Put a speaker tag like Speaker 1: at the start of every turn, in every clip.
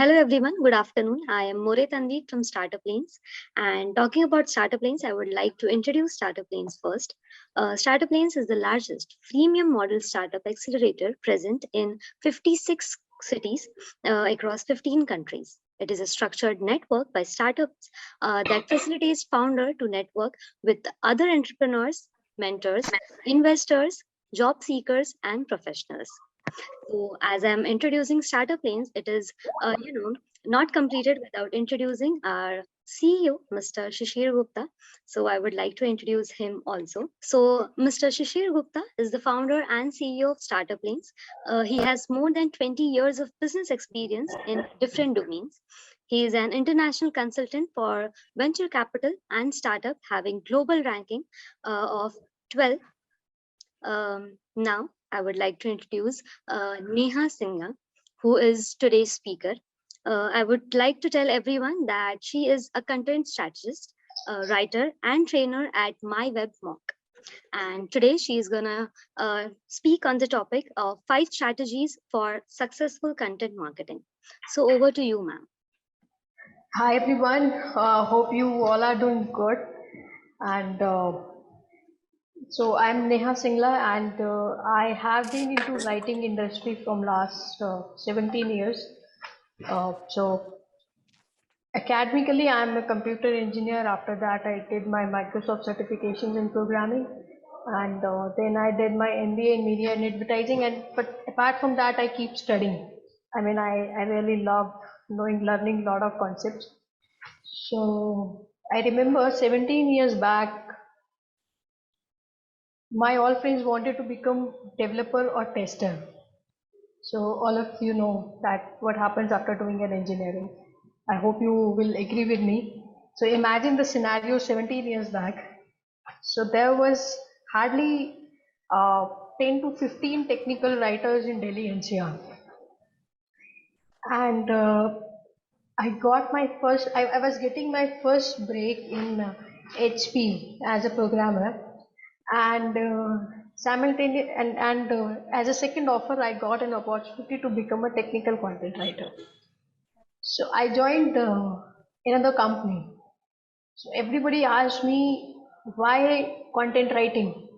Speaker 1: Hello everyone, good afternoon. I am More Tanvi from Startup Lanes. And talking about Startup Lanes, I would like to introduce Startup Lanes first. Startup Lanes is the largest freemium model startup accelerator present in 56 cities across 15 countries. It is a structured network by startups that facilitates founder to network with other entrepreneurs, mentors, investors, job seekers, and professionals. So, as I'm introducing Startup Lanes, it is, not completed without introducing our CEO, Mr. Shishir Gupta. So, I would like to introduce him also. So, Mr. Shishir Gupta is the founder and CEO of Startup Lanes. He has more than 20 years of business experience in different domains. He is an international consultant for venture capital and startup, having global ranking of 12. Now, I would like to introduce Neha Singha, who is today's speaker. I would like to tell everyone that she is a content strategist, writer, and trainer at MyWebMock. And today she is going to speak on the topic of 5 strategies for successful content marketing. So, over to you, ma'am.
Speaker 2: Hi everyone, hope you all are doing good. And so I'm Neha Singla, and I have been into writing industry from last 17 years. So academically, I'm a computer engineer. After that, I did my Microsoft certifications in programming, and then I did my MBA in media and advertising. And but apart from that, I keep studying. I really love learning a lot of concepts. So I remember 17 years back, my all friends wanted to become developer or tester. So all of you know that what happens after doing an engineering. I hope you will agree with me. So imagine the scenario 17 years back. So there was hardly uh, 10 to 15 technical writers in Delhi NCR. And I was getting my first break in HP as a programmer, and simultaneous and as a second offer, I got an opportunity to become a technical content writer. So I joined another company. So everybody asked me why content writing.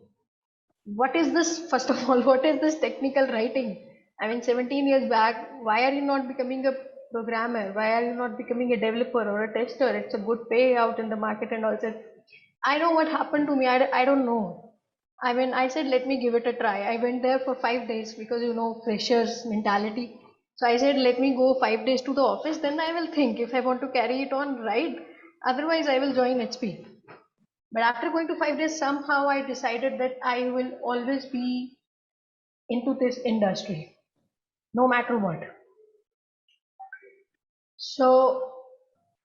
Speaker 2: What is this? First of all, what is this technical writing? 17 years back, why are you not becoming a programmer? Why are you not becoming a developer or a tester? It's a good pay out in the market. And also, I know what happened to me. I don't know. I said, let me give it a try. I went there for 5 days because freshers mentality. So I said, let me go 5 days to the office, then I will think if I want to carry it on, right? Otherwise I will join HP. But after going to 5 days, somehow I decided that I will always be into this industry, no matter what. So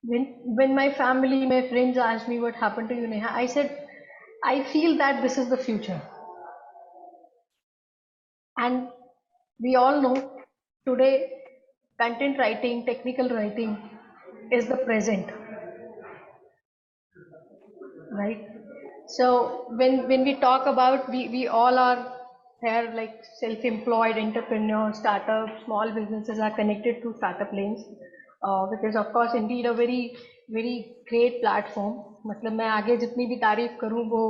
Speaker 2: when my family, my friends asked me what happened to you, Neha, I said, I feel that this is the future. And we all know today content writing, technical writing is the present, right? So when we talk about, we all are here, like self-employed entrepreneurs, startups, small businesses are connected to Startup Lanes, because of course indeed a very great platform. मतलब मैं आगे जितनी भी तारीफ करूँ वो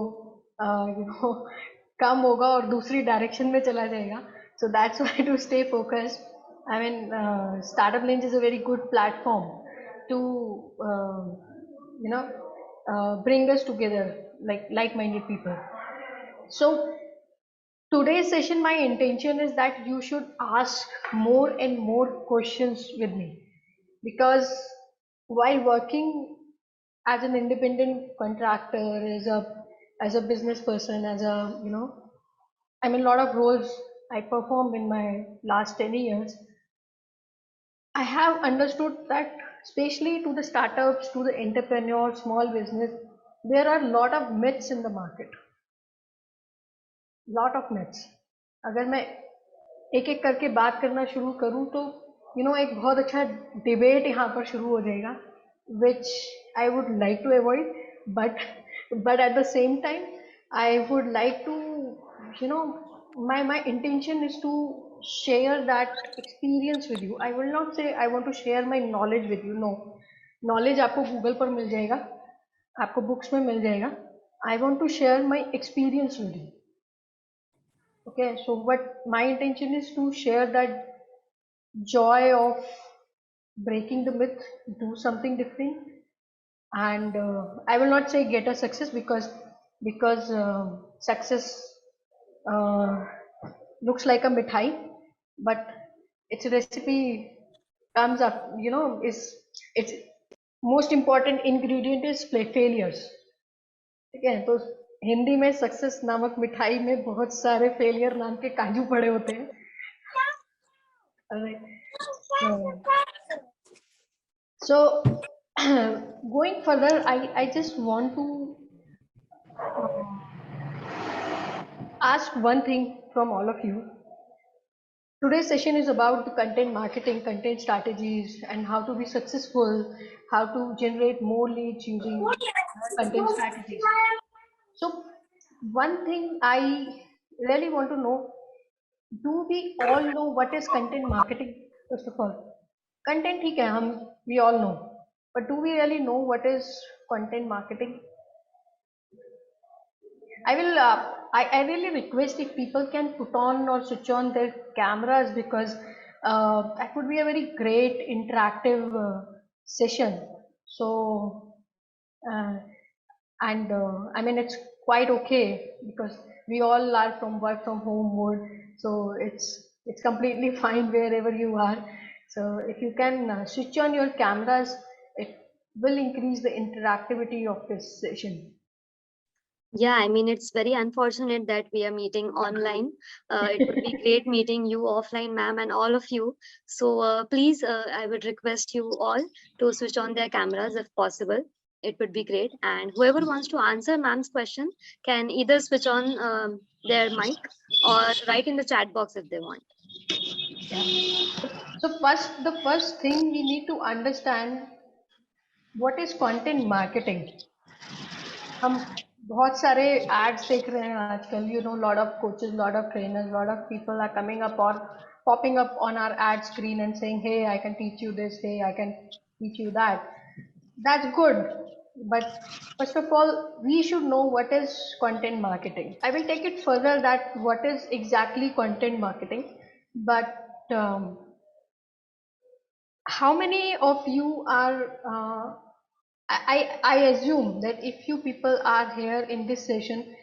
Speaker 2: कम होगा और दूसरी डायरेक्शन में चला जाएगा. So that's why to stay focused, Startup Lanes is a very good platform to you know bring us together like like-minded people. So today's session, my intention is that you should ask more and more questions with me, because while working as an independent contractor, as a business person, as a a lot of roles I performed in my last 10 years, I have understood that, especially to the startups, to the entrepreneurs, small business, there are a lot of myths in the market. Lot of myths. अगर मैं एक एक करके बात करना शुरू करूँ तो एक बहुत अच्छा डिबेट यहाँ पर शुरू हो जाएगा, which I would like to avoid, but at the same time I would like to, my intention is to share that experience with you. I will not say I want to share my knowledge with you. No, knowledge आपको Google पर मिल जाएगा, आपको books में मिल जाएगा. I want to share my experience with you. Okay, so what my intention is to share that joy of breaking the myth, do something different, and I will not say get a success because success uh, looks like a mithai, but its recipe comes up, you know, is its most important ingredient is failures. ठीक है, तो हिंदी में success नामक मिठाई में बहुत सारे failure नाम के काजू पड़े होते हैं. So going further, I just want to ask one thing from all of you. Today's session is about the content marketing, content strategies, and how to be successful, how to generate more leads using content strategies. So one thing I really want to know, do we all know what is content marketing? First of all, content ठीक है, we all know, but do we really know what is content marketing? I will. I really request if people can put on or switch on their cameras because that would be a very great interactive session. So, uh, and I mean it's quite okay because we all are from work from home mode, so it's completely fine wherever you are. So if you can switch on your cameras, it will increase the interactivity of this session.
Speaker 1: Yeah, I mean, it's very unfortunate that we are meeting online. It would be great meeting you offline, ma'am, and all of you. So please, I would request you all to switch on their cameras if possible. It would be great. And whoever wants to answer ma'am's question can either switch on their mic or write in the chat box if they want.
Speaker 2: So the first thing we need to understand what is content marketing. हम बहुत सारे ads देख रहे हैं आजकल, you know, lot of coaches, lot of trainers, lot of people are coming up or popping up on our ad screen and saying, hey, I can teach you this, hey, I can teach you that. That's good, but first of all, we should know what is content marketing. I will take it further that what is exactly content marketing, but how many of you are I assume that if you people are here in this session,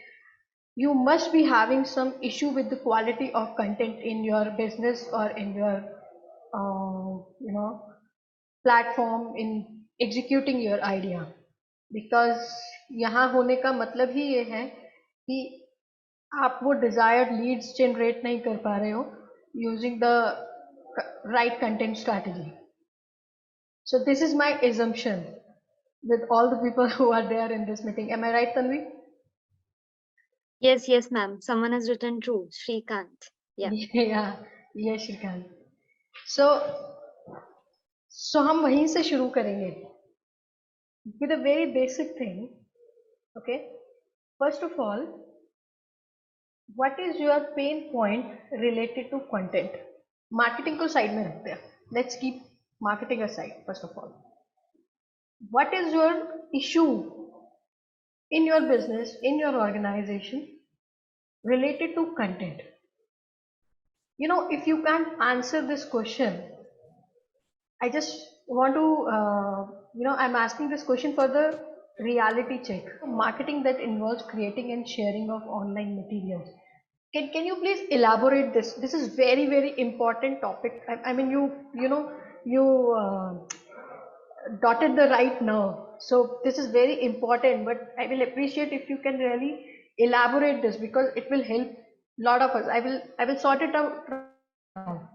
Speaker 2: you must be having some issue with the quality of content in your business or in your you know, platform in executing your idea, because यहाँ होने का मतलब ही ये है कि आप वो desired leads generate नहीं कर पा रहे हो using the right content strategy. So this is my assumption with all the people who are there in this meeting. Am I right, Tanvi?
Speaker 1: Yes, yes, ma'am. Someone has written true. Shrikant. Yeah.
Speaker 2: Yeah, yes, Shrikant. So हम वहीं से शुरू करेंगे with a very basic thing. Okay, first of all, what is your pain point related to content? Marketing को side में रखते हैं. Let's keep marketing aside. First of all, what is your issue in your business, in your organization related to content? You know, if you can't answer this question, I just want to, you know, I'm asking this question for the reality check. Marketing that involves creating and sharing of online materials. Can you please elaborate this? This is very, very important topic. I mean, you know, you dotted the right nerve. So this is very important, but I will appreciate if you can really elaborate this because it will help a lot of us. I will sort it out now.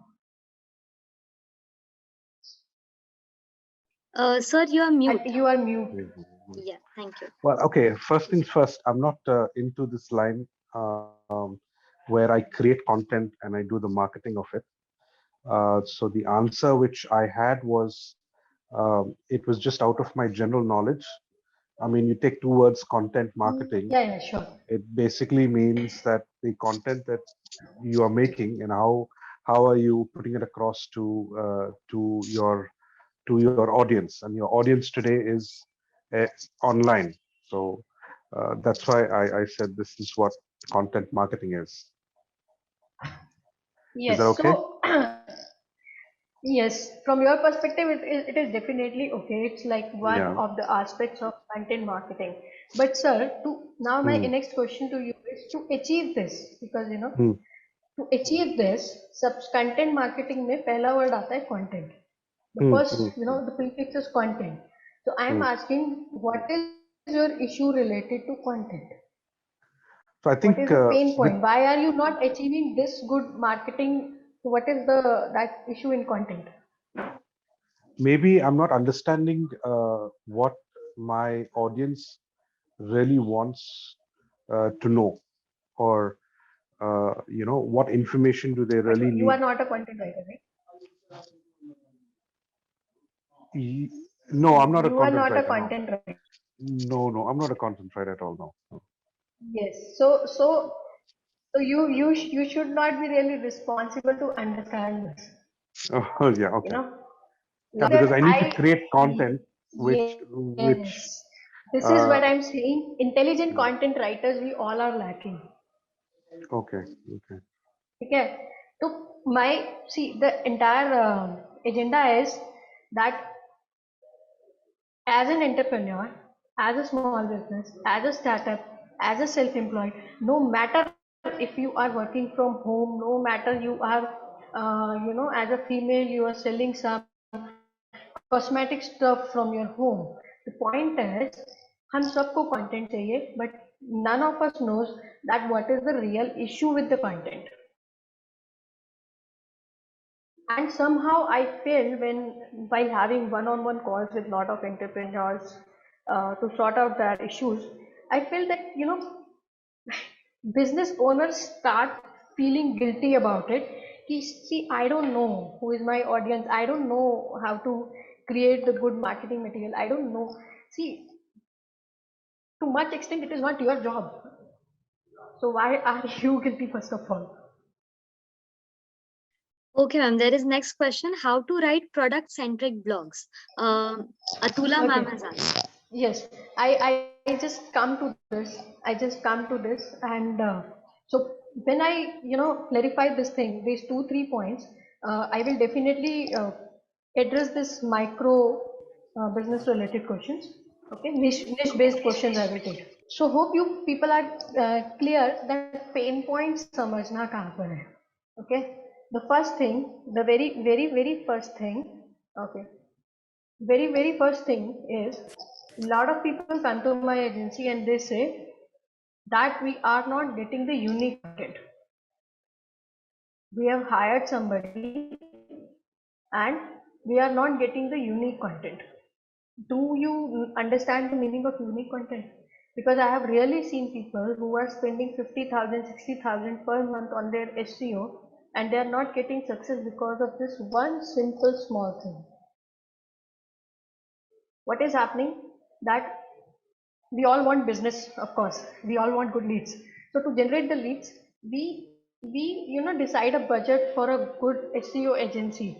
Speaker 1: Sir, you are mute.
Speaker 2: You are mute.
Speaker 1: Yeah, thank you.
Speaker 3: Well, okay, first things first, I'm not into this line where I create content and I do the marketing of it. So the answer which I had was, it was just out of my general knowledge. I mean, you take two words, content marketing.
Speaker 2: Yeah, sure.
Speaker 3: It basically means that the content that you are making and how how are you putting it across to your audience, and your audience today is uh, online. So that's why I said this is what content marketing is. Is that
Speaker 2: Yes,
Speaker 3: okay?
Speaker 2: so yes, from your perspective, it is definitely okay. It's like one
Speaker 3: Yeah.
Speaker 2: of the aspects of content marketing. But sir, to now my
Speaker 3: Hmm.
Speaker 2: next question to you is to achieve this, because
Speaker 3: Hmm.
Speaker 2: to achieve this, सब content marketing में पहला word आता है content. The
Speaker 3: Hmm.
Speaker 2: first,
Speaker 3: Hmm.
Speaker 2: the prefix is content. So I am
Speaker 3: Hmm.
Speaker 2: asking, what is your issue related to content?
Speaker 3: So I
Speaker 2: What is
Speaker 3: think
Speaker 2: the pain
Speaker 3: with
Speaker 2: point? Why are you not achieving this good marketing? What is the that issue in content?
Speaker 3: maybe I'm not understanding what my audience really wants to know, or what information do they
Speaker 2: But
Speaker 3: really
Speaker 2: you are
Speaker 3: need.
Speaker 2: not a content writer, right?
Speaker 3: Ye- No, I'm not a
Speaker 2: You are
Speaker 3: content
Speaker 2: not a
Speaker 3: writer. No,
Speaker 2: content writer.
Speaker 3: no, I'm not a content writer at all. No. No.
Speaker 2: Yes. So you should not be really responsible to understand this.
Speaker 3: Oh, yeah.
Speaker 2: You
Speaker 3: Okay.
Speaker 2: know,
Speaker 3: Yeah,
Speaker 2: like
Speaker 3: because
Speaker 2: that
Speaker 3: I need to create content which
Speaker 2: yes. This is
Speaker 3: uh
Speaker 2: what I'm saying. Intelligent content writers, we all are lacking.
Speaker 3: okay, okay.
Speaker 2: Okay. So my see the entire agenda is that as an entrepreneur, as a small business, as a startup, as a self-employed, no matter if you are working from home, no matter you are, as a female, you are selling some cosmetic stuff from your home. The point is, हम सबको content चाहिए, but none of us knows that what is the real issue with the content. And somehow I feel while having one-on-one calls with lot of entrepreneurs to sort out their issues, I feel that business owners start feeling guilty about it. See, I don't know who is my audience. I don't know how to create the good marketing material. I don't know. See, to much extent, it is not your job. So why are you guilty first of all?
Speaker 1: Okay, ma'am. There is next question. How to write product-centric blogs? Atula ma'am
Speaker 2: Okay.
Speaker 1: has asked.
Speaker 2: Yes, I just come to this. I just come to this, and so when I clarify this thing, these 2 3 points, I will definitely address this micro business related questions. Okay, niche based questions I will take. So hope you people are clear that pain points समझना कहाँ पर है. Okay, the first thing, the very first thing. Okay, very first thing is, a lot of people come to my agency and they say that we are not getting the unique content. We have hired somebody and we are not getting the unique content. Do you understand the meaning of unique content? Because I have really seen people who are spending 50,000, 60,000 per month on their SEO and they are not getting success because of this one simple small thing. What is happening? That we all want business, of course. We all want good leads. So to generate the leads, we decide a budget for a good SEO agency.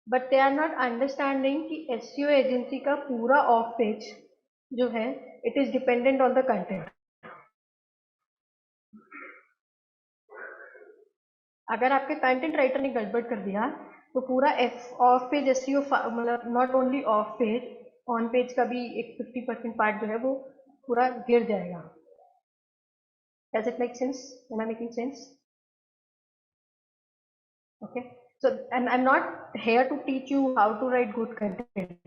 Speaker 2: But they are not understanding कि SEO agency का पूरा off page जो है, it is dependent on the content. अगर आपके content writer ने गड़बड़ कर दिया तो पूरा ऑफ पेज एसईओ मतलब not only of page, on page का भी एक 50% पार्ट जो है वो पूरा गिर जाएगा. Does it make sense? Am I making sense? Okay. So I'm not here to teach you how to write good content,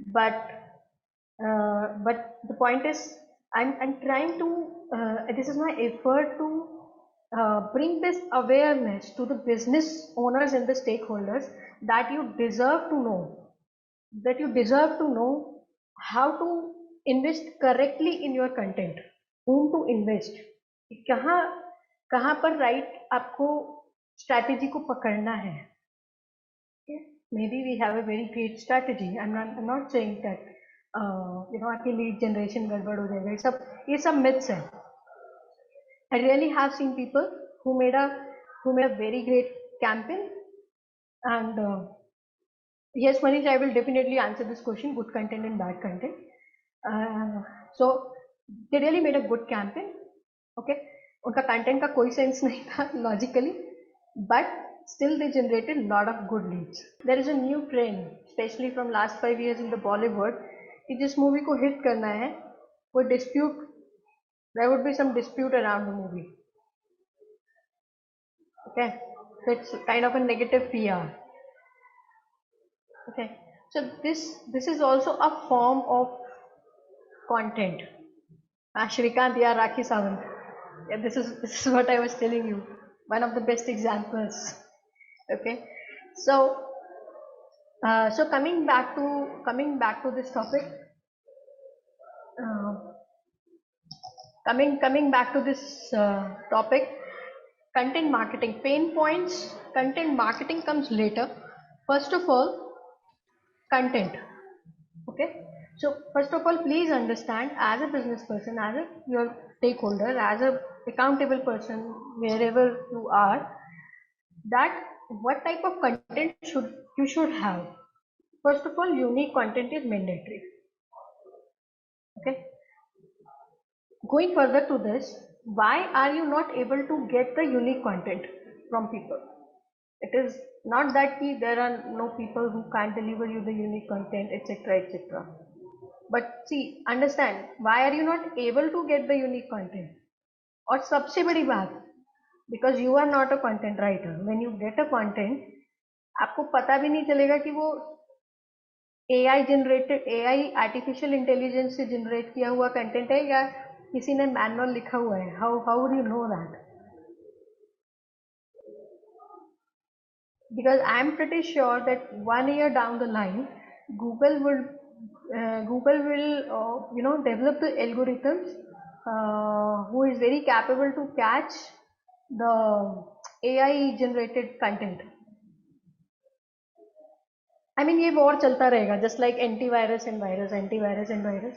Speaker 2: but the point is, I'm trying to this is my effort to bring this awareness to the business owners and the stakeholders that you deserve to know how to invest correctly in your content, whom to invest, कहाँ कहाँ पर right आपको strategy को पकड़ना है. Maybe we have a very great strategy. I'm not saying that आपकी lead generation गड़बड़ हो जाएगा. ये सब myths है. I really have seen people who made a who made a very great campaign. And yes, Manish, I will definitely answer this question: good content and bad content. So they really made a good campaign. Okay, उनका content का कोई sense नहीं था logically, but still they generated a lot of good leads. There is a new trend, especially from last 5 years in the Bollywood, कि जिस movie को hit करना है, वो dispute, there would be some dispute around the movie. Okay, so it's kind of a negative PR. Okay, so this is also a form of content. Shrikant, yeah, Rakhi Sawant. Yeah, this is what I was telling you. One of the best examples. Okay, so so coming back to this topic. Uh, coming back to this topic, content marketing pain points. Content marketing comes later. First of all, content. Okay, so first of all, please understand, as a business person, as a your stakeholder, as a accountable person, wherever you are, that what type of content you should have. First of all, unique content is mandatory. Okay, going further to this, why are you not able to get the unique content from people? It is not that there are no people who can't deliver you the unique content, etc., etc. But see, understand, why are you not able to get the unique content? और सबसे बड़ी बात, because you are not a content writer, when you get a content, आपको पता भी नहीं चलेगा कि वो AI generated, AI artificial intelligence से जनरेट किया हुआ कंटेंट है या किसी ने मैनुअल लिखा हुआ है. How would you know that? Because I am pretty sure that 1 year down the line, Google will develop the algorithms who is very capable to catch the AI generated content. I mean, ये war चलता रहेगा, just like antivirus and virus.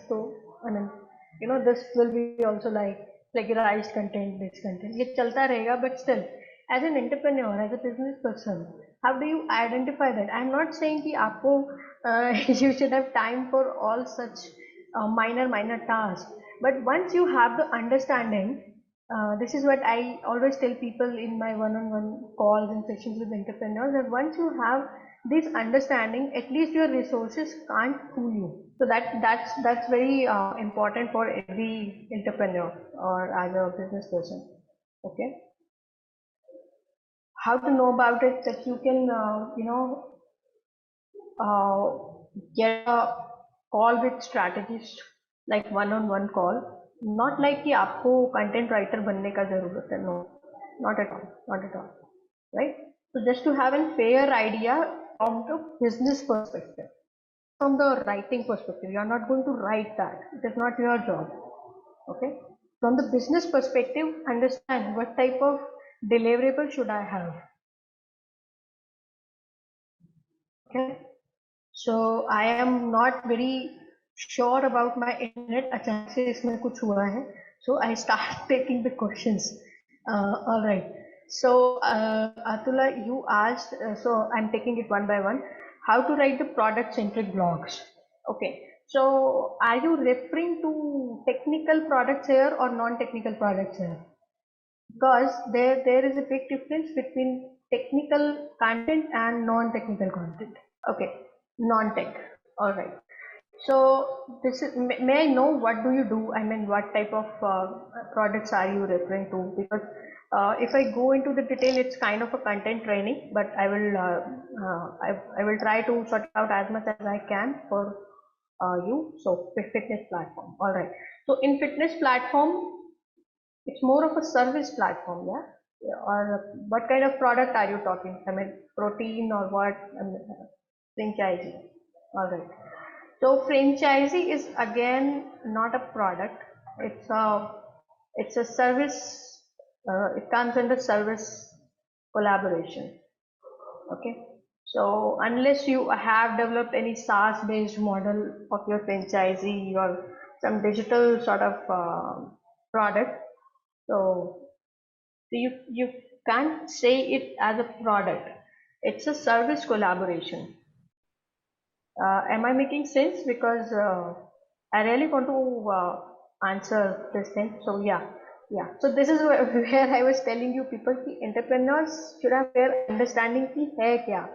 Speaker 2: So I mean, this will be also like plagiarized content, this content. ये चलता रहेगा, but still, as an entrepreneur, as a business person, how do you identify that? I'm not saying कि आपको you should have time for all such minor tasks, but once you have the understanding, this is what I always tell people in my one-on-one calls and sessions with entrepreneurs, that once you have this understanding, at least your resources can't fool you. So that's very important for every entrepreneur or as a business person. Okay, how to know about it, that you can get a call with strategist, like one-on-one call, not like कि आपको content writer बनने का जरूरत है. No, not at all, right? So just to have a fair idea from the business perspective, from the writing perspective, you are not going to write that, it is not your job. Okay, from the business perspective, understand what type of deliverable should I have. Okay, so I am not very sure about my internet. अचानक से इसमें कुछ हुआ है, so I start taking the questions. All right, so Atula, you asked, so I'm taking it one by one. How to write the product centric blogs? Okay, so are you referring to technical products here or non-technical products here? Because there is a big difference between technical content and non-technical content. Okay, non-tech. All right. So this is, may I know what do you do? I mean, what type of products are you referring to? Because if I go into the detail, it's kind of a content training, but I will try to sort out as much as I can for you. So fitness platform. All right. So in fitness platform, it's more of a service platform, yeah? Or what kind of product are you talking? I mean, protein or what? I mean, franchisee. All right. So franchisee is again not a product. It's a service. It comes under service collaboration. Okay. So unless you have developed any SaaS-based model of your franchisee or some digital sort of product, so you can't say it as a product. It's a service collaboration. Am I making sense? Because I really want to answer this thing. So yeah. So this is where I was telling you people, ki entrepreneurs should have their understanding ki hai kya.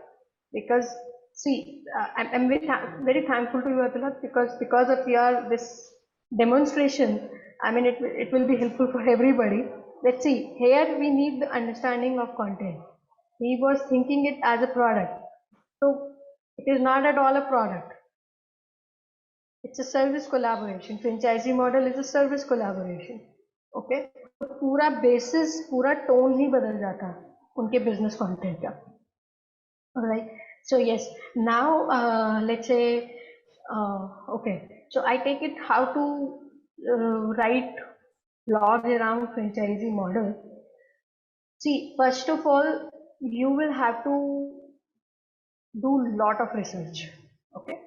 Speaker 2: Because see, I'm very thankful to you, Atula, because of your this demonstration. I mean, it will be helpful for everybody. Let's see. Here we need the understanding of content. He was thinking it as a product. So it is not at all a product. It's a service collaboration. Franchisee model is a service collaboration. Okay? तो पूरा basis, पूरा tone ही बदल जाता उनके business content का. Alright. So yes. Now let's say okay. So I take it how to write blogs around franchisee model. See, first of all, you will have to do lot of research. Okay,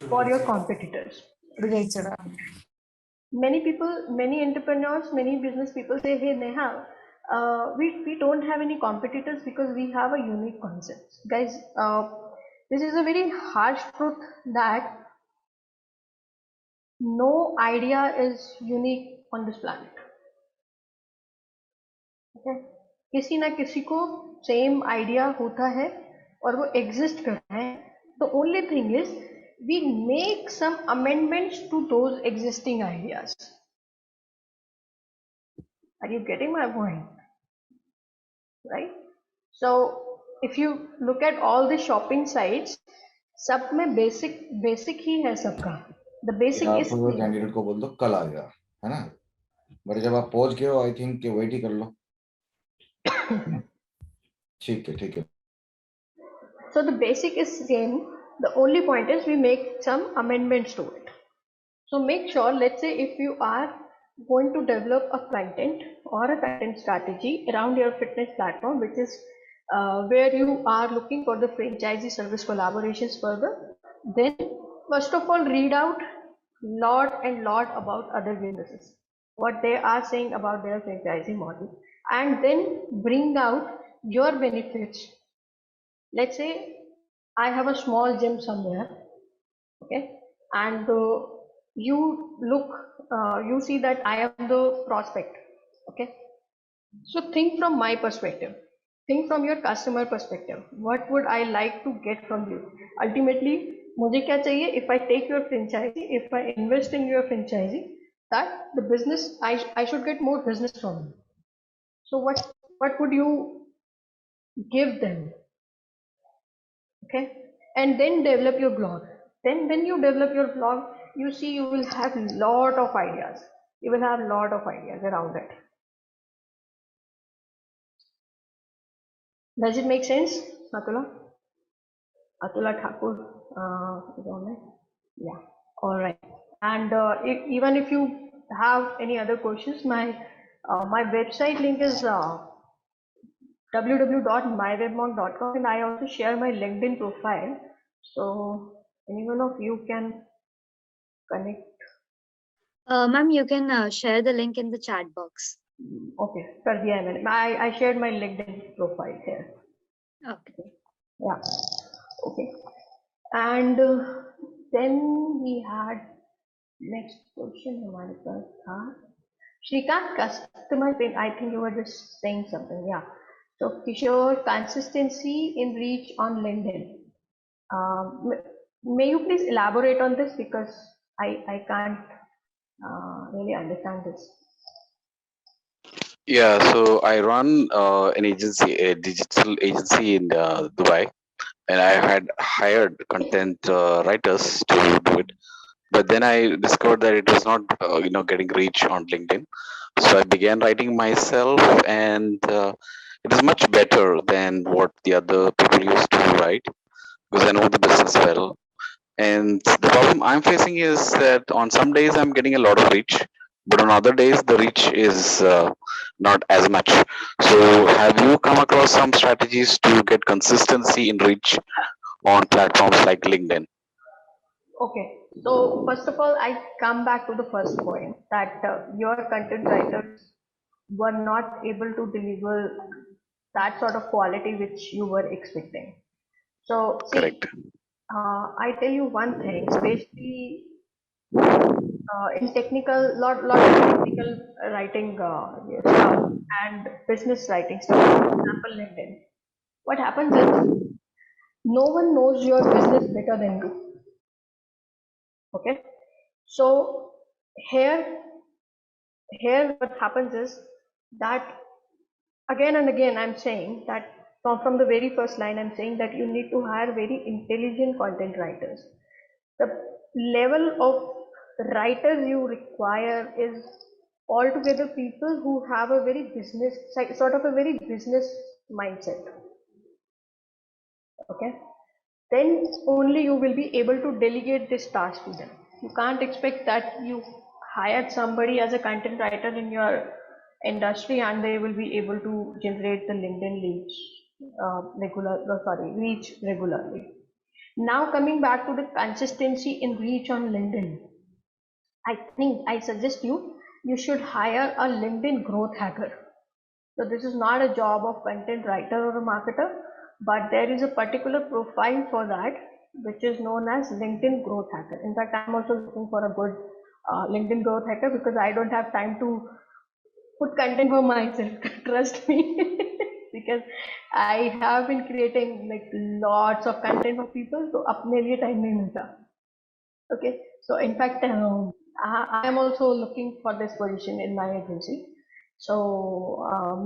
Speaker 2: for your competitors.
Speaker 4: Right, sir.
Speaker 2: Many people, many entrepreneurs, many business people say, hey Neha, we don't have any competitors because we have a unique concept. Guys, this is a very harsh truth that no idea is unique on this planet. Okay? किसी ना किसी को same idea होता है और वो exist करता है. The only thing is we make some amendments to those existing ideas. Are you getting my point? Right? So if you look at all the shopping sites, सब में basic ही है सबका. The basic is
Speaker 4: कैंडिडेट को बोल दो कल आ गया, है ना? बट जब आप पहुंच गए हो, आई थिंक कि वेट ही कर लो. ठीक है.
Speaker 2: So the basic is same. The only point is we make some amendments to it. So make sure, let's say if you are going to develop a content or a content strategy around your fitness platform, which is where you are looking for the franchisee service collaborations further, then first of all read out lot about other businesses, what they are saying about their franchisee model, and then bring out your benefits. Let's say I have a small gym somewhere, okay, and you look, you see that I am the prospect, okay. So think from my perspective, think from your customer perspective, what would I like to get from you? Ultimately मुझे क्या चाहिए? If I take your franchisee, if I invest in your franchisee, that the business, I should get more business from you. So what would you give them? Okay, and then develop your blog. Then when you develop your blog, you see you will have lot of ideas. You will have lot of ideas around it. Does it make sense, Atula? Atula Thakur is on it. Yeah. All right. And even if you have any other questions, my website link is www.mywebmonk.com, and I also share my LinkedIn profile. So any one of you can connect.
Speaker 1: Ma'am, you can share the link in the chat box.
Speaker 2: Okay, कर दिया है मैंने. I shared my LinkedIn profile here.
Speaker 1: Okay.
Speaker 2: Yeah. Okay. And then we had next question हमारे पास था. Shrikant, customer pin. I think you were just saying something. Yeah. So Kishore, consistency in reach on LinkedIn. May you please elaborate on this, because I can't really understand this.
Speaker 5: Yeah, so I run an agency, a digital agency in Dubai, and I had hired content writers to do it. But then I discovered that it was not, getting reach on LinkedIn. So I began writing myself, and it is much better than what the other people used to write, because I know the business well. And the problem I'm facing is that on some days I'm getting a lot of reach, but on other days the reach is not as much. So have you come across some strategies to get consistency in reach on platforms like LinkedIn?
Speaker 2: Okay, so first of all, I come back to the first point that your content writers were not able to deliver that sort of quality which you were expecting. So see,
Speaker 5: Correct.
Speaker 2: I tell you one thing, especially in technical, lot of technical writing stuff and business writing stuff. For example, LinkedIn. What happens is no one knows your business better than you. Okay, so here what happens is that again and again I'm saying that from the very first line I'm saying that you need to hire very intelligent content writers. The level of writers you require is altogether people who have a very business sort of a very business mindset. Okay, then only you will be able to delegate this task to them. You can't expect that you hired somebody as a content writer in your industry and they will be able to generate the LinkedIn leads reach regularly. Now coming back to the consistency in reach on LinkedIn, I think I suggest you should hire a LinkedIn growth hacker. So this is not a job of content writer or a marketer, but there is a particular profile for that, which is known as LinkedIn growth hacker. In fact, I'm also looking for a good LinkedIn growth hacker because I don't have time to put content for myself. Trust me, because I have been creating like lots of content for people, so अपने लिए time नहीं मिलता. Okay, so in fact, I am also looking for this position in my agency. So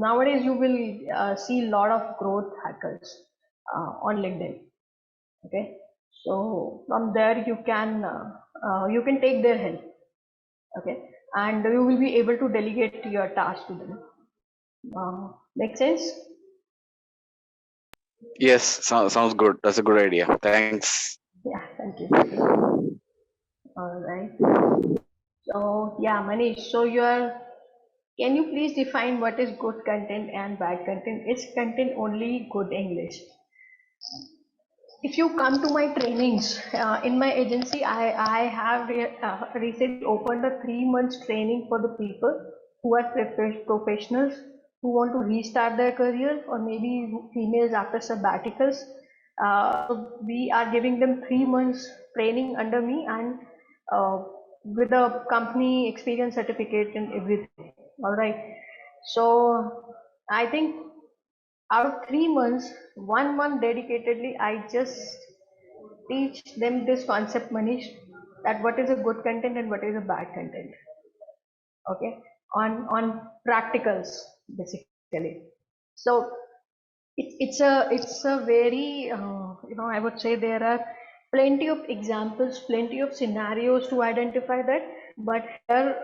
Speaker 2: nowadays you will see a lot of growth hackers on LinkedIn. Okay, so from there you can take their help. Okay, and you will be able to delegate your task to them. Make sense?
Speaker 5: Yes, sounds good. That's a good idea. Thanks.
Speaker 2: Yeah, thank you. All right. So yeah, Manish. So can you please define what is good content and bad content? Is content only good English? If you come to my trainings in my agency, I have recently opened a 3 months training for the people who are professionals who want to restart their career or maybe females after sabbaticals. We are giving them 3 months training under me and with a company experience certificate and everything. All right. So I think out of 3 months, 1 month dedicatedly, I just teach them this concept, Manish, that what is a good content and what is a bad content. Okay, on practicals basically. So it's a very I would say there are plenty of examples, plenty of scenarios to identify that. But here,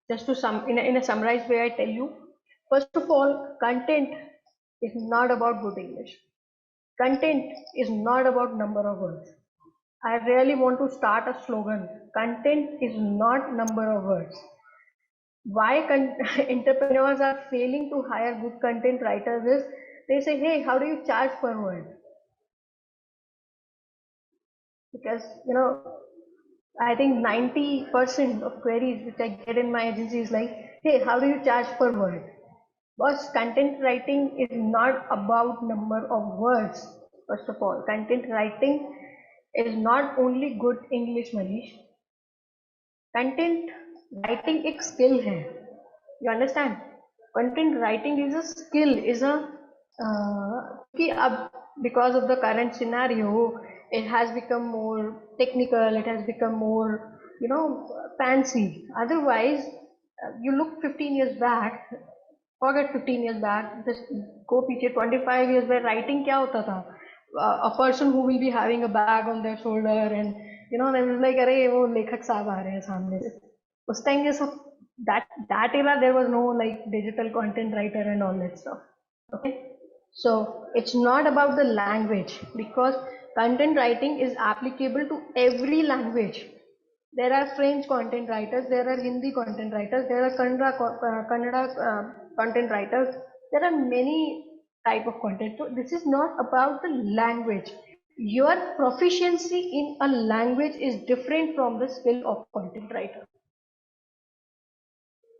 Speaker 2: just to in a summarized way, I tell you. First of all, content is not about good English. Content is not about number of words. I really want to start a slogan. Content is not number of words. Why entrepreneurs are failing to hire good content writers is they say, hey, how do you charge per word? Because, I think 90% of queries which I get in my agency is like, hey, how do you charge per word? Because content writing is not about number of words. First of all, content writing is not only good English, Manish. Content writing एक skill है. You understand? Content writing is a skill, because of the current scenario, it has become more technical, it has become more, fancy. Otherwise, you look 15 years back, forget 15 years back, just go पीछे 25 years where writing क्या होता था? A person who will be having a bag on their shoulder and they was like अरे वो लेखक साहब आ रहे हैं सामने से. उस time ये सब that era there was no like digital content writer and all that stuff. Okay, so it's not about the language because content writing is applicable to every language. There are French content writers, there are Hindi content writers, there are Kannada content writers. There are many type of content. So this is not about the language. Your proficiency in a language is different from the skill of content writer.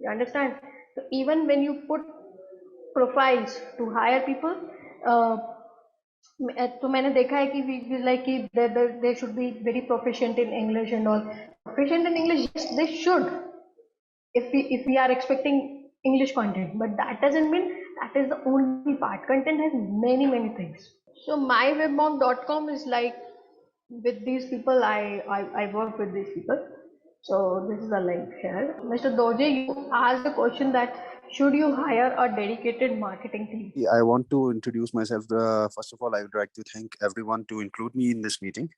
Speaker 2: You understand? So even when you put profiles to hire people. तो मैंने देखा है कि we like कि they should be very proficient in English and all. Proficient in English, yes, they should. If we are expecting English content, but that doesn't mean that is the only part. Content has many things. So mywebmonk.com is like, with these people, I work with these people. So this is a link here. Mr. Doje, you asked the question that should you hire a dedicated marketing team?
Speaker 6: I want to introduce myself. First of all, I would like to thank everyone to include me in this meeting.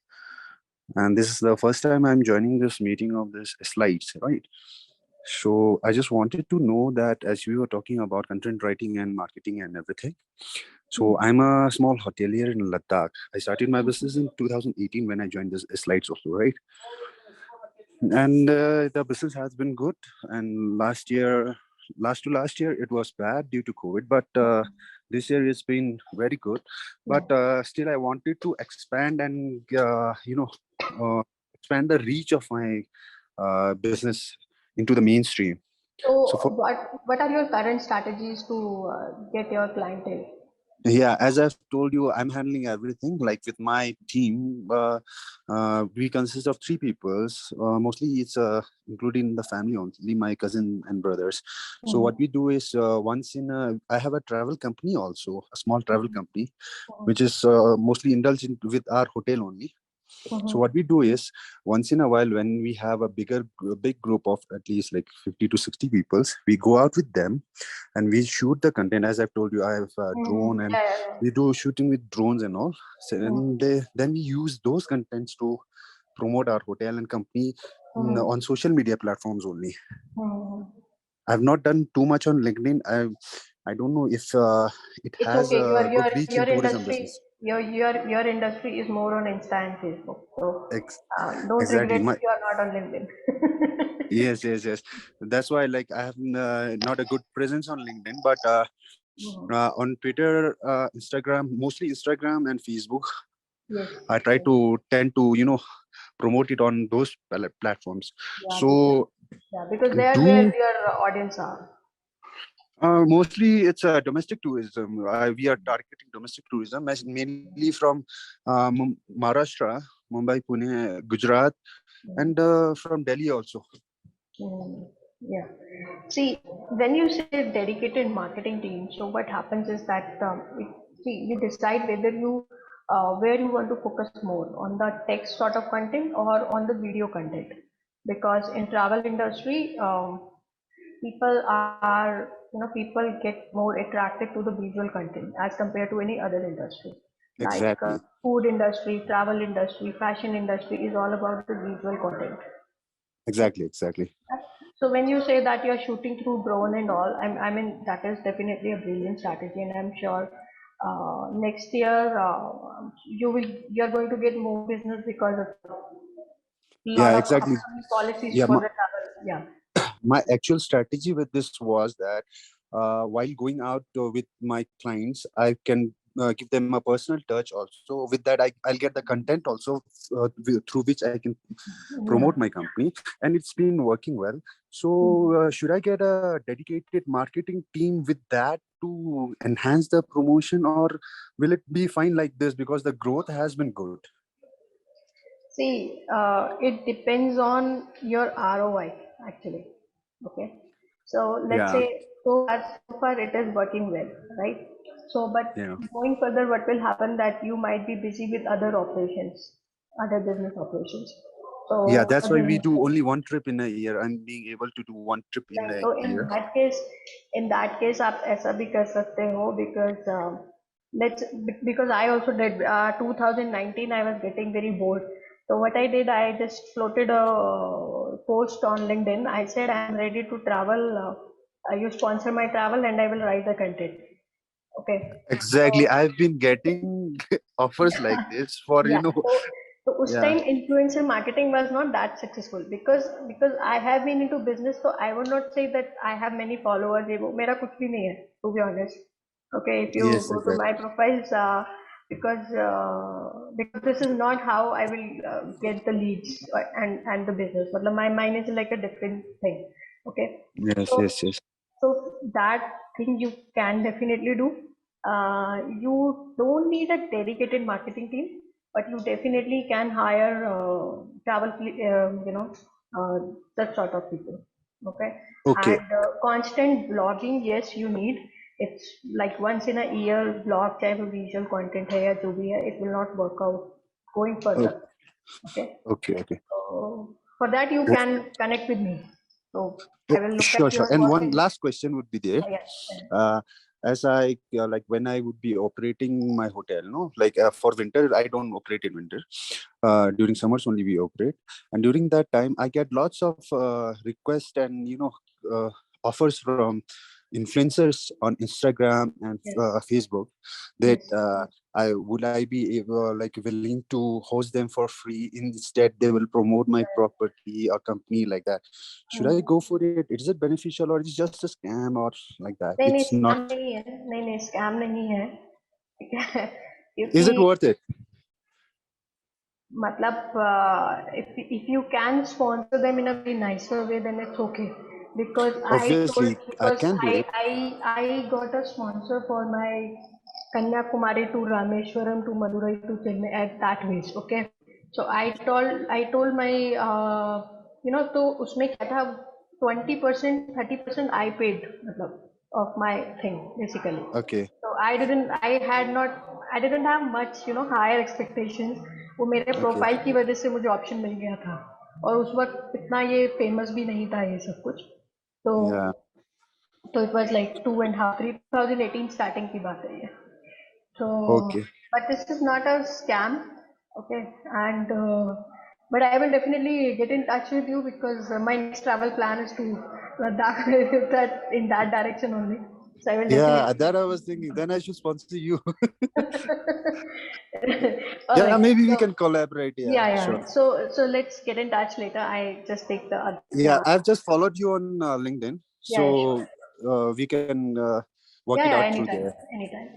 Speaker 6: And this is the first time I'm joining this meeting of this slides, right? So I just wanted to know that as we were talking about content writing and marketing and everything. So I'm a small hotelier in Ladakh. I started my business in 2018 when I joined this slides also, right? And the business has been good. And last year it was bad due to COVID, but this year it's been very good. But still I wanted to expand and expand the reach of my business into the mainstream.
Speaker 2: So what are your current strategies to get your clientele?
Speaker 6: Yeah, as I've told you, I'm handling everything. Like with my team, we consist of 3 people. Mostly it's including the family only, my cousin and brothers. So what we do is I have a travel company also, a small travel company, which is mostly indulged with our hotel only. So what we do is once in a while, when we have a big group of at least like 50 to 60 people, we go out with them and we shoot the content. As I've told you, I have a drone and we do shooting with drones and all. So, and then we use those contents to promote our hotel and company on social media platforms only. I've not done too much on LinkedIn. I don't know if it has
Speaker 2: okay.
Speaker 6: a good reach in tourism business.
Speaker 2: Your industry is more on Insta and Facebook. So don't
Speaker 6: Exactly.
Speaker 2: regret if you are not on LinkedIn.
Speaker 6: Yes. That's why like I have not a good presence on LinkedIn, but on Twitter, Instagram, mostly Instagram and Facebook, I tend to promote it on those platforms. So
Speaker 2: because they are where your audience are.
Speaker 6: Mostly it's domestic tourism. We are targeting domestic tourism, mainly from Maharashtra, Mumbai, Pune, Gujarat, and from Delhi also.
Speaker 2: Yeah. See, when you say dedicated marketing team, so what happens is that you decide whether where you want to focus more on the text sort of content or on the video content, because in travel industry, people get more attracted to the visual content as compared to any other industry.
Speaker 6: Exactly.
Speaker 2: Like food industry, travel industry, fashion industry is all about the visual content.
Speaker 6: Exactly.
Speaker 2: So when you say that you're shooting through drone and all, I mean that is definitely a brilliant strategy, and I'm sure next year you're going to get more business because of lot of
Speaker 6: exactly.
Speaker 2: policies for the travel. Yeah.
Speaker 6: My actual strategy with this was that while going out with my clients, I can give them a personal touch also. With that, I'll get the content also through which I can promote my company, and it's been working well. So should I get a dedicated marketing team with that to enhance the promotion, or will it be fine like this because the growth has been good?
Speaker 2: See, it depends on your ROI actually. Okay. So let's say so far it is working well, right? So, but going further, what will happen that you might be busy with other operations, other business operations. So
Speaker 6: that's why we do only one trip in a year. I'm being able to do one trip in a
Speaker 2: so
Speaker 6: year.
Speaker 2: in that case, आप ऐसा भी कर सकते हो because I also did 2019. I was getting very bored. So what I did, I just floated a post on LinkedIn. I said I'm ready to travel. You sponsor my travel, and I will write the content. Okay.
Speaker 6: Exactly. I've been getting offers like this for
Speaker 2: So उस time influencer marketing was not that successful because I have been into business, so I would not say that I have many followers. ये वो मेरा कुछ भी नहीं है, to be honest. Okay, if you go to my profiles, because this is not how I will get the leads and the business. But mine is like a different thing. Okay.
Speaker 6: Yes.
Speaker 2: So that think you can definitely do. You don't need a dedicated marketing team, but you definitely can hire that sort of people. Okay,
Speaker 6: Okay,
Speaker 2: and constant blogging, yes, you need. It's like once in a year blog, चाहे वो visual content है या जो भी है, it will not work out going further. Okay,
Speaker 6: okay.
Speaker 2: so for that you
Speaker 6: Okay.
Speaker 2: can connect with me. So I will look
Speaker 6: Sure,
Speaker 2: at
Speaker 6: sure.
Speaker 2: your
Speaker 6: And
Speaker 2: work
Speaker 6: one
Speaker 2: and
Speaker 6: last question would be there. As I like when I would be operating my hotel, no, like for winter, I don't operate in winter. During summers only we operate, and during that time, I get lots of requests and offers from influencers on Instagram and
Speaker 2: Yes.
Speaker 6: Facebook that
Speaker 2: Yes.
Speaker 6: I be able, like willing to host them for free? Instead, they will promote my property or company like that. Should I go for it? Is it beneficial or it's just a scam or like that?
Speaker 2: नहीं
Speaker 6: It's not.
Speaker 2: Scam नहीं है, नहीं scam नहीं है, ठीक है,
Speaker 6: Is it
Speaker 2: क्योंकि
Speaker 6: worth it?
Speaker 2: मतलब if you can sponsor them in a very nicer way, then it's okay. Because
Speaker 6: Obviously, I can do it.
Speaker 2: I got a sponsor for my Kanyakumari to Rameshwaram to Madurai to Chennai at that ways. Okay, so I told my तो उसमें क्या था, 20% 30% I paid मतलब of my thing basically.
Speaker 6: Okay.
Speaker 2: So I didn't have much higher expectations. वो मेरे profile की वजह से मुझे ऑप्शन मिल गया था, और उस वक्त इतना ये फेमस भी नहीं था ये सब कुछ, तो
Speaker 6: Yeah.
Speaker 2: तो इट वाज लाइक 2018 स्टार्टिंग की बात है ये. So
Speaker 6: Okay.
Speaker 2: but this is not a scam. Okay, and but I will definitely get in touch with you because my next travel plan is to Ladakh in that direction only. So I will
Speaker 6: Yeah,
Speaker 2: definitely.
Speaker 6: that I was thinking. Then I should sponsor you.
Speaker 2: All
Speaker 6: Yeah,
Speaker 2: right,
Speaker 6: maybe we
Speaker 2: so-
Speaker 6: can collaborate. Yeah,
Speaker 2: yeah.
Speaker 6: sure.
Speaker 2: So let's get in touch later. I just take the other.
Speaker 6: Yeah, I've just followed you on LinkedIn,
Speaker 2: Yeah,
Speaker 6: so we can work it out through there.
Speaker 2: Anytime.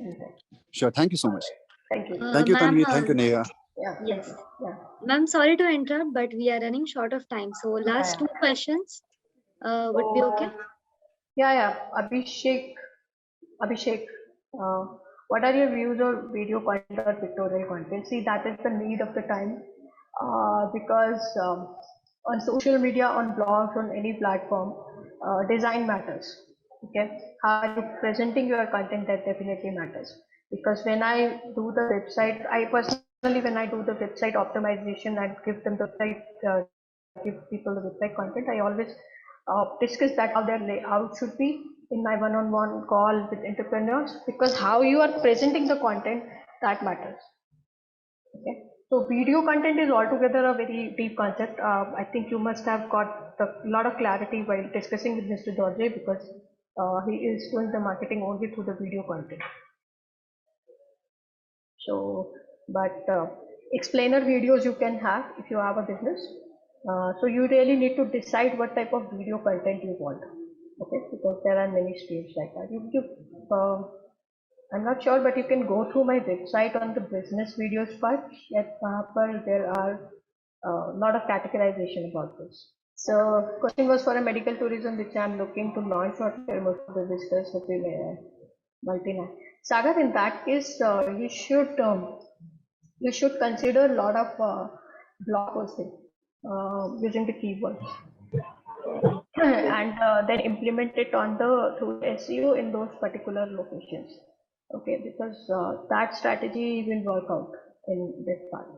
Speaker 6: Sure. Thank you so much.
Speaker 2: Thank you.
Speaker 6: Thank you,
Speaker 1: Ma'am,
Speaker 6: Tanvi. Thank you, Neha.
Speaker 2: Yeah.
Speaker 1: Yes.
Speaker 2: Yeah.
Speaker 1: Ma'am, sorry to interrupt, but we are running short of time. So last two questions would be okay.
Speaker 2: Yeah. Abhishek, what are your views on video content or pictorial content? See, that is the need of the time, because on social media, on blogs, on any platform, design matters. Okay, how are you presenting your content, that definitely matters. Because when I do the website, I personally, when I do the website optimization and give them the website, give people the website content, I always discuss that how their layout should be in my one-on-one call with entrepreneurs, because how you are presenting the content, that matters. Okay, so video content is altogether a very deep concept. I think you must have got a lot of clarity while discussing with Mr. George, because he is doing the marketing only through the video content. So, but explainer videos you can have if you have a business. So you really need to decide what type of video content you want. Okay, because there are many streams like that. I'm not sure, but you can go through my website on the business videos part. That there are a lot of categorization about this. So question was for a medical tourism, which I'm looking to launch, or most of the visitors will be multinational. Sagar, in that case, you should consider a lot of blog posting using the keywords, and then implement it on through SEO in those particular locations. Okay, because that strategy will work out in this part.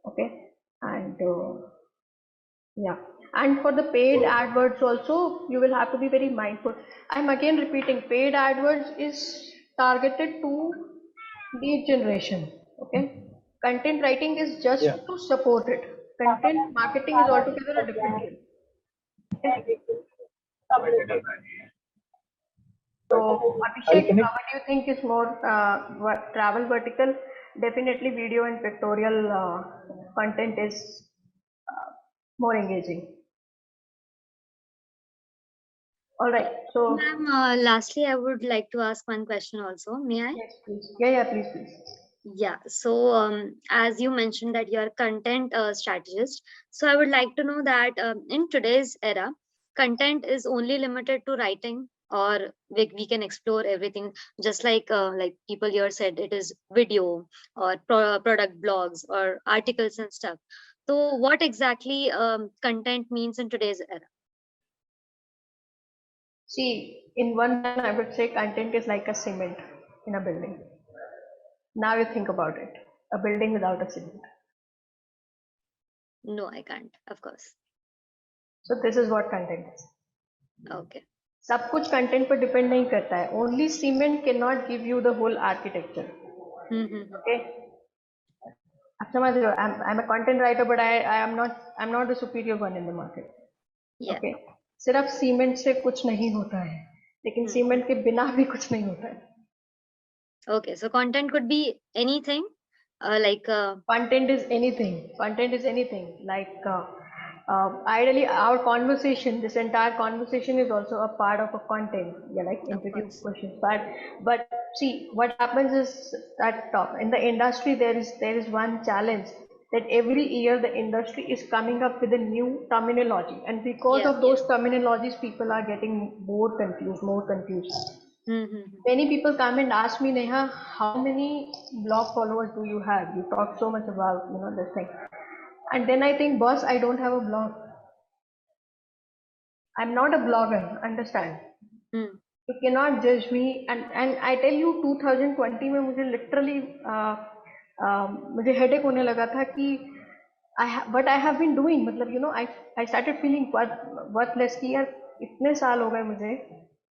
Speaker 2: Okay, and yeah, and for the paid AdWords also, you will have to be very mindful. I'm again repeating, paid AdWords is targeted to lead generation. Okay, content writing is just to support it. Content marketing is altogether a different thing. Okay? So Abhishek, what do you think is more travel vertical? Definitely video and pictorial content is more engaging. All right, so
Speaker 1: Ma'am, lastly, I would like to ask one question also. May I?
Speaker 2: yes, please. Yeah, please.
Speaker 1: Yeah, so as you mentioned that you're a content strategist, so I would like to know that in today's era, content is only limited to writing or we can explore everything, just like people here said it is video or product blogs or articles and stuff. So what exactly content means in today's era?
Speaker 2: See, in one line, I would say content is like a cement in a building. Now you think about it, a building without a cement.
Speaker 1: No, I can't, of course.
Speaker 2: So this is what content is.
Speaker 1: Okay.
Speaker 2: सब कुछ content पर depend नहीं करता है. Only cement cannot give you the whole architecture. Okay. आप समझ रहे हो? I'm a content writer, but I'm not the superior one in the market.
Speaker 1: Yeah.
Speaker 2: Okay. सिर्फ सीमेंट से कुछ नहीं होता है, लेकिन सीमेंट के बिना भी कुछ नहीं होता है.
Speaker 1: Okay, so content could be anything,
Speaker 2: Content is anything. Content is anything. Ideally, our conversation, this entire conversation is also a part of a content. Yeah, like interview questions. But see, what happens is that in the industry there is one challenge, that every year the industry is coming up with a new terminology, and because of those terminologies, people are getting more confused. Many people come and ask me, Neha, how many blog followers do you have? You talk so much about this thing. And then I think, boss, I don't have a blog. I'm not a blogger, understand? You cannot judge me. And I tell you, 2020 में मुझे literally मुझे headache होने लगा था कि what I have been doing, मतलब I started feeling worthless कि यार इतने साल हो गए मुझे,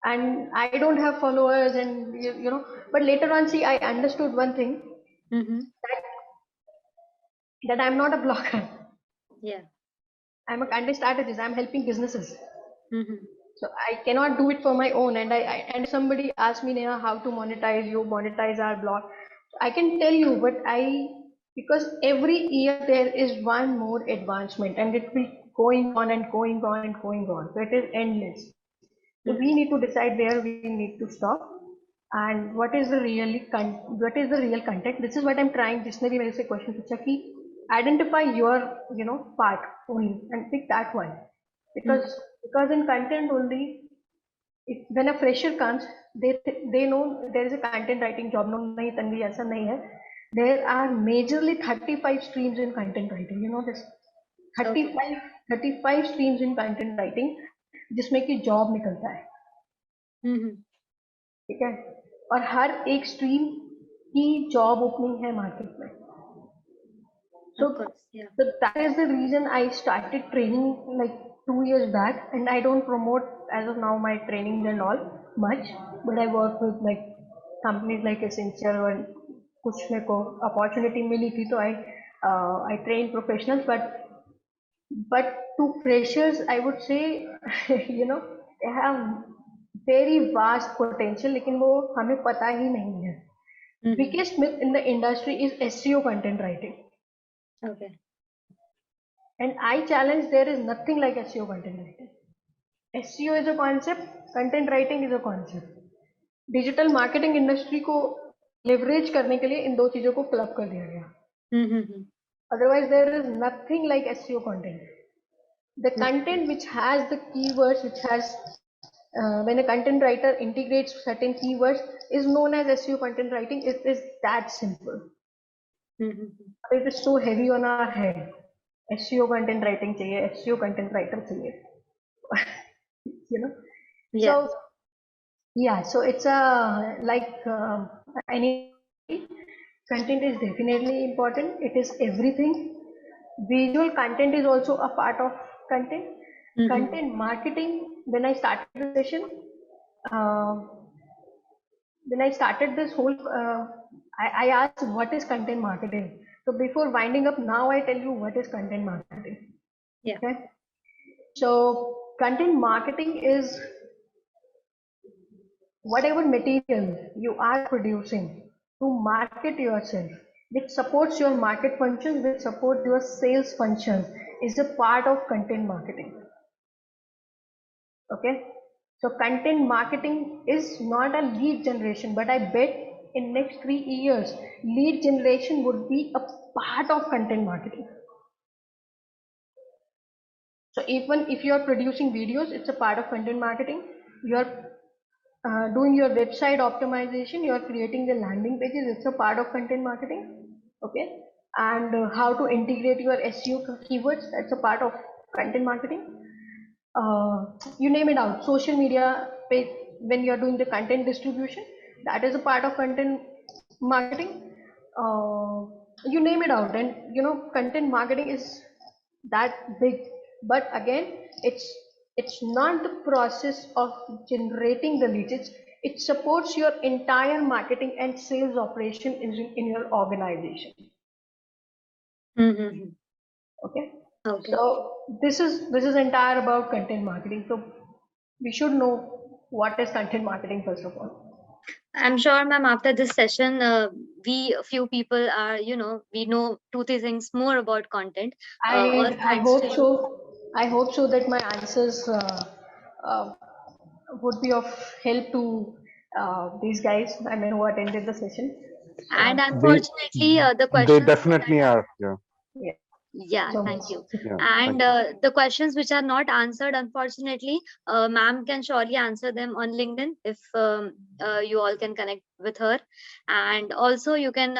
Speaker 2: and I don't have followers, and but later on, see, I understood one thing, that I'm not a blogger.
Speaker 1: Yeah.
Speaker 2: I'm a content strategist. I'm helping businesses. So I cannot do it for my own. And somebody asked me, Neha, how to monetize our blog. I can tell you, but because every year there is one more advancement, and it will going on and going on and going on. So it is endless. So we need to decide where we need to stop, and what is the real content. This is what I'm trying. जिसने भी मेरे से question पूछा कि identify your part only and pick that one, because in content only, when a fresher comes, they know there is a content writing job. No, nahi Tanvi, aisa nahi hai. There are majorly 35 streams in content writing. You know this. 35 streams in content writing, जिसमें कि job निकलता है. ठीक है, और हर एक stream की job opening है मार्केट में. So that is the reason I started training like 2 years back, and I don't promote as of now my trainings and all much, but I work with like companies like Accenture, and कुछ मेरे को opportunity मिली थी तो I train professionals, but to freshers I would say they have very vast potential, लेकिन वो हमें पता ही नहीं है. Biggest myth in the industry is SEO content writing.
Speaker 1: Okay.
Speaker 2: And I challenge, there is nothing like SEO content writing. SEO is a concept, content writing is a concept. Digital marketing industry को leverage करने के लिए इन दो चीजों को club कर दिया गया. Otherwise there is nothing like SEO content. The content which has the keywords, which has when a content writer integrates certain keywords, is known as SEO content writing. It is that simple. It is so heavy on our head. SEO content writing चाहिए, SEO content writer चाहिए.
Speaker 1: Yeah.
Speaker 2: So yeah, so it's any content is definitely important. It is everything. Visual content is also a part of content. Content marketing, when I started the session, when I started this whole, I asked what is content marketing. So before winding up, now I tell you what is content marketing.
Speaker 1: Yeah.
Speaker 2: Okay. So content marketing is whatever material you are producing to market yourself, which supports your market functions, which supports your sales functions, is a part of content marketing. Okay. So content marketing is not a lead generation, but I bet in next 3 years, lead generation would be a part of content marketing. So even if you are producing videos, it's a part of content marketing. You are doing your website optimization, you are creating the landing pages, it's a part of content marketing. Okay, and how to integrate your SEO keywords, that's a part of content marketing. You name it out, social media page, when you're doing the content distribution, that is a part of content marketing. You name it out, and content marketing is that big. But again, it's not the process of generating the leads, it supports your entire marketing and sales operation in your organization.
Speaker 1: Mhm.
Speaker 2: Okay,
Speaker 1: Okay.
Speaker 2: so this is entire about content marketing. So we should know what is content marketing first of all.
Speaker 1: I'm sure, ma'am, after this session, we a few people are, we know 2-3 things more about content. All
Speaker 2: I
Speaker 1: thanks
Speaker 2: hope
Speaker 1: to you.
Speaker 2: so. I hope so that my answers uh, would be of help to these guys, I mean, who attended the session.
Speaker 1: And
Speaker 3: They
Speaker 1: unfortunately, the
Speaker 3: they
Speaker 1: questions
Speaker 3: definitely are. Yeah.
Speaker 2: Yeah,
Speaker 1: Yeah,
Speaker 2: so
Speaker 1: thank
Speaker 2: much.
Speaker 1: you.
Speaker 3: Yeah.
Speaker 1: And
Speaker 3: Thank you.
Speaker 1: the questions which are not answered, unfortunately, ma'am can surely answer them on LinkedIn if you all can connect with her. And also, you can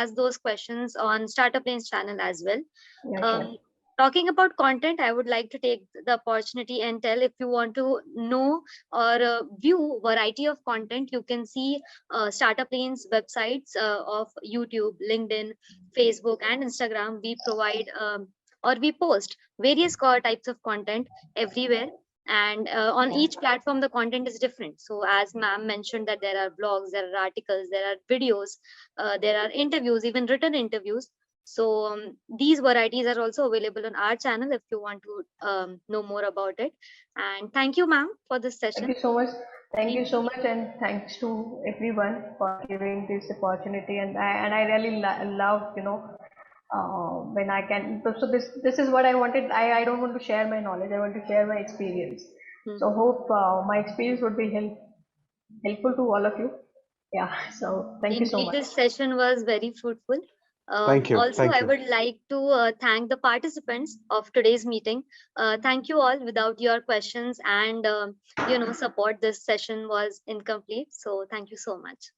Speaker 1: ask those questions on Startup Lanes channel as well.
Speaker 2: Yeah, sure.
Speaker 1: Talking about content, I would like to take the opportunity and tell, if you want to know or view variety of content, you can see Startup Lanes websites of YouTube, LinkedIn, Facebook, and Instagram. We provide or we post various types of content everywhere. And on each platform, the content is different. So as ma'am mentioned, that there are blogs, there are articles, there are videos, there are interviews, even written interviews. So these varieties are also available on our channel if you want to know more about it. And thank you, ma'am, for this
Speaker 2: Thank
Speaker 1: session.
Speaker 2: you so much. Thank you
Speaker 1: We-
Speaker 2: so much, and thanks to everyone for giving this opportunity. And I really love, when I can. So this is what I wanted. I don't want to share my knowledge. I want to share my experience. So hope my experience would be helpful to all of you. Yeah. So thank you so
Speaker 1: Indeed,
Speaker 2: much.
Speaker 1: this session was very fruitful.
Speaker 3: Thank you.
Speaker 1: Also,
Speaker 3: Thank
Speaker 1: I
Speaker 3: you.
Speaker 1: would like to thank the participants of today's meeting. Thank you all. Without your questions and support, this session was incomplete. So thank you so much.